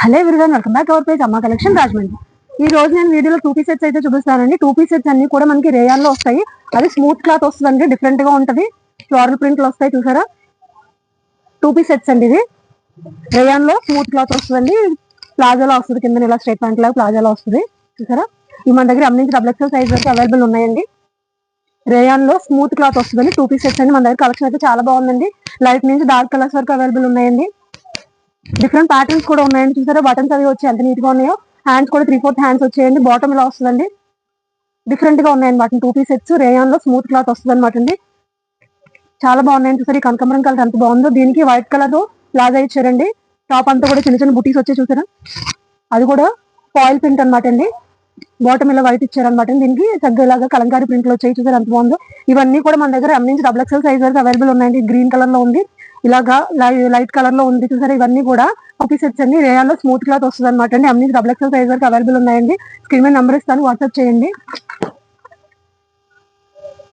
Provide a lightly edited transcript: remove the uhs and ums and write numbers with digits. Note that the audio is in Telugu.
Hello everyone, welcome back our page అమ్మ కలెక్షన్ రాజమండ్రి. ఈ రోజు నేను వీడియోలో 2 పీస్ సెట్స్ అయితే చూపిస్తానండి. 2 పీస్ సెట్స్ అన్ని కూడా మనకి రేయాన్ లో వస్తాయి. అది స్మూత్ క్లాత్ వస్తుందండి, డిఫరెంట్ గా ఉంటది. ఫ్లోరల్ ప్రింట్లు వస్తాయి చూసారా. 2 పీస్ సెట్స్ అండి. ఇది రేయాన్ లో స్మూత్ క్లాత్ వస్తుందండి. ప్లాజోలో వస్తుంది, కింద ఇలా స్ట్రైట్ ప్యాంట్ లాగా ప్లాజోలో వస్తుంది చూసారా. ఈ మన దగ్గర అన్ని XXL సైజ్ వరకు అవైలబుల్ ఉన్నాయండి. రేయాన్ లో స్మూత్ క్లాత్ వస్తుందండి. 2 పీస్ సెట్స్ అండి. మన దగ్గర కలెక్షన్ అయితే చాలా బాగుందండి. లైట్ నుంచి డార్క్ కలర్స్ వరకు అవైలబుల్ ఉన్నాయండి. డిఫరెంట్ ప్యాటర్న్స్ కూడా ఉన్నాయండి చూసారా. బటన్స్ అవి వచ్చి ఎంత నీట్ గా ఉన్నాయో. హ్యాండ్స్ కూడా 3/4 హ్యాండ్స్ వచ్చాయండి. బాటమ్ ఇలా వస్తుందండి. డిఫరెంట్ గా ఉన్నాయండి వాటిని 2 పీస్ సెట్స్. రేయాన్ లో స్మూత్ క్లాత్ వస్తుంది అనమాట అండి. చాలా బాగున్నాయండి చూసారు. ఈ కనకమరం కలర్ ఎంత బాగుందో. దీనికి వైట్ కలర్ ప్లాజా ఇచ్చారండి. టాప్ అంతా కూడా చిన్న చిన్న బుటీస్ వచ్చాయి చూసారా. అది కూడా ఫాయిల్ ప్రింట్ అనమాట అండి. బాటమ్ ఇలా వైట్ ఇచ్చారనమాట. దీనికి తగ్గలాగా కలంకారీ ప్రింట్లు వచ్చాయి చూసారు ఎంత బాగుందో. ఇవన్నీ కూడా మన దగ్గర M నుంచి XXL సైజ్ వరకు అవైలబుల్ ఉన్నాయండి. గ్రీన్ కలర్ లో ఉంది, ఇలాగా లైట్ కలర్ లో ఉంది చూసారా. ఇవన్నీ కూడా 2 పీస్ సెట్స్ అండి. రేయాన్ లో స్మూత్ క్లాత్ వస్తుంది అనమాట అండి. M నుంచి XXL సైజ్ వరకు అవైలబుల్ ఉన్నాయండి. స్క్రీన్ మీద నెంబర్ ఇస్తాను, వాట్సాప్ చేయండి.